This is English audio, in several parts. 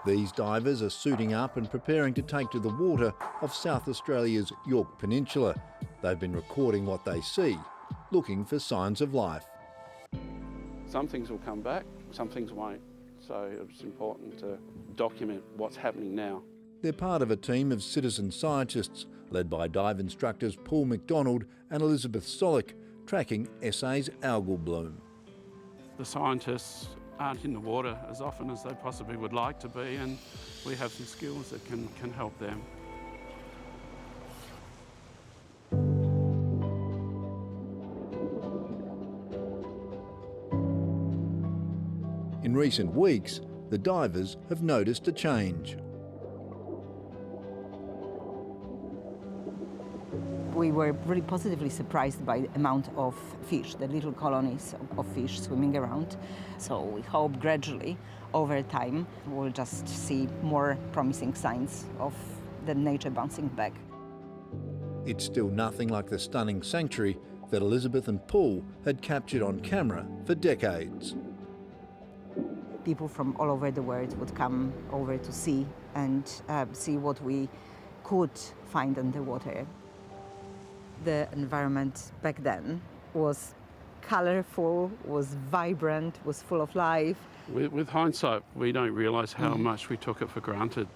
These divers are suiting up and preparing to take to the water off South Australia's Yorke Peninsula. They've been recording what they see, looking for signs of life. Some things will come back, some things won't. So it's important to document what's happening now. They're part of a team of citizen scientists led by dive instructors Paul McDonald and Elizabeth Solik, tracking SA's algal bloom. The scientists aren't in the water as often as they possibly would like to be, and we have some skills that can help them. In recent weeks, the divers have noticed a change. We were really positively surprised by the amount of fish, the little colonies of fish swimming around. So we hope gradually, over time, we'll just see more promising signs of the nature bouncing back. It's still nothing like the stunning sanctuary that Elizabeth and Paul had captured on camera for decades. People from all over the world would come over to see and see what we could find underwater. The environment back then was colourful, was vibrant, was full of life. With hindsight, we don't realise how much we took it for granted.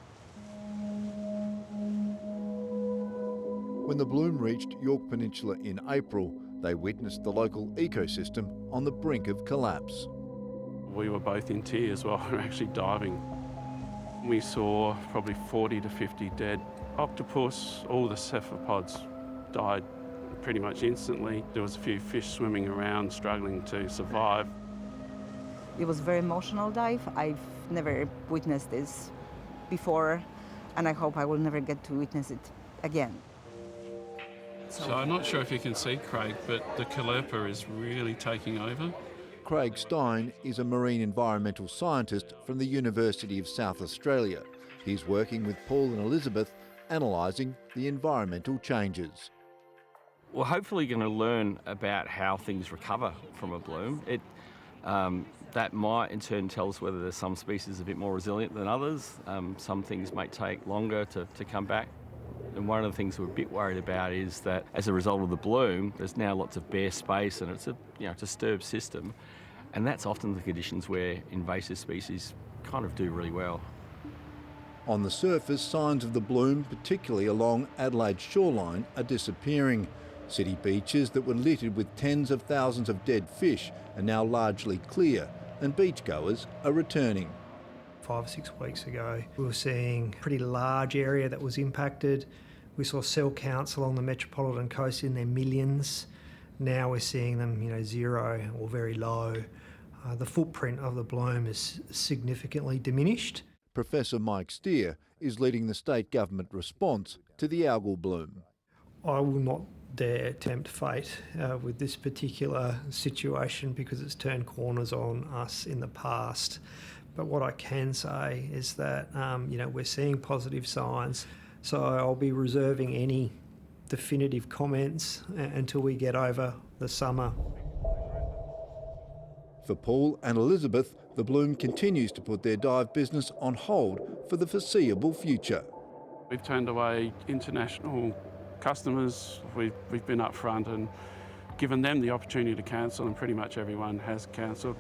When the bloom reached Yorke Peninsula in April, they witnessed the local ecosystem on the brink of collapse. We were both in tears while we were actually diving. We saw probably 40 to 50 dead octopus. All the cephalopods died pretty much instantly. There was a few fish swimming around, struggling to survive. It was a very emotional dive. I've never witnessed this before, and I hope I will never get to witness it again. So I'm not sure if you can see Craig, but the caulerpa is really taking over. Craig Stein is a marine environmental scientist from the University of South Australia. He's working with Paul and Elizabeth, analysing the environmental changes. We're hopefully going to learn about how things recover from a bloom. That might in turn tell us whether there's some species a bit more resilient than others. Some things may take longer to come back. And one of the things we're a bit worried about is that as a result of the bloom, there's now lots of bare space and it's a disturbed system. And that's often the conditions where invasive species kind of do really well. On the surface, signs of the bloom, particularly along Adelaide's shoreline, are disappearing. City beaches that were littered with tens of thousands of dead fish are now largely clear, and beachgoers are returning. 5 or 6 weeks ago, we were seeing a pretty large area that was impacted. We saw cell counts along the metropolitan coast in their millions. Now we're seeing them, 0 or very low. The footprint of the bloom is significantly diminished. Professor Mike Steer is leading the state government response to the algal bloom. I will not dare tempt fate with this particular situation because it's turned corners on us in the past. But what I can say is that, we're seeing positive signs. So I'll be reserving any definitive comments until we get over the summer. For Paul and Elizabeth, the bloom continues to put their dive business on hold for the foreseeable future. We've turned away international customers. We've been upfront and given them the opportunity to cancel, and pretty much everyone has cancelled.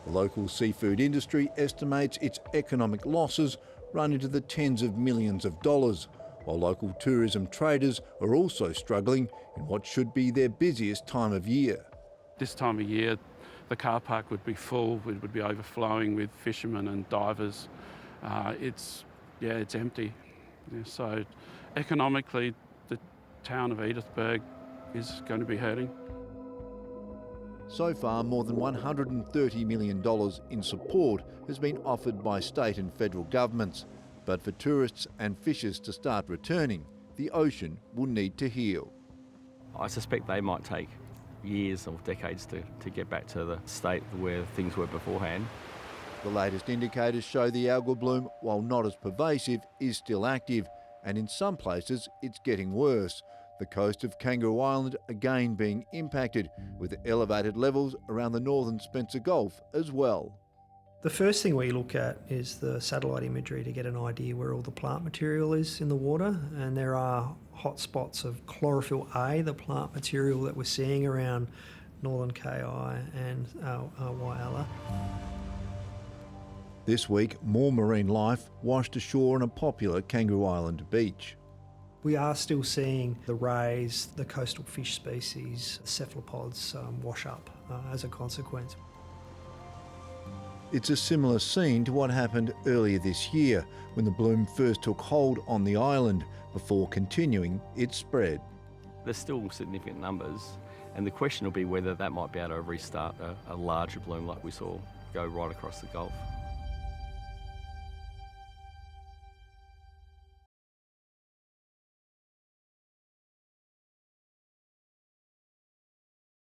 The local seafood industry estimates its economic losses run into the tens of millions of dollars, while local tourism traders are also struggling in what should be their busiest time of year. This time of year, the car park would be full, it would be overflowing with fishermen and divers. It's empty. So economically, the town of Indepth is going to be hurting. So far, more than $130 million in support has been offered by state and federal governments. But for tourists and fishers to start returning, the ocean will need to heal. I suspect they might take years or decades to get back to the state where things were beforehand. The latest indicators show the algal bloom, while not as pervasive, is still active, and in some places it's getting worse. The coast of Kangaroo Island again being impacted, with elevated levels around the northern Spencer Gulf as well. The first thing we look at is the satellite imagery to get an idea where all the plant material is in the water, and there are hot spots of chlorophyll A, the plant material that we're seeing around northern KI and Wakelin. This week, more marine life washed ashore on a popular Kangaroo Island beach. We are still seeing the rays, the coastal fish species, cephalopods wash up as a consequence. It's a similar scene to what happened earlier this year when the bloom first took hold on the island before continuing its spread. There's still significant numbers, and the question will be whether that might be able to restart a larger bloom like we saw go right across the Gulf.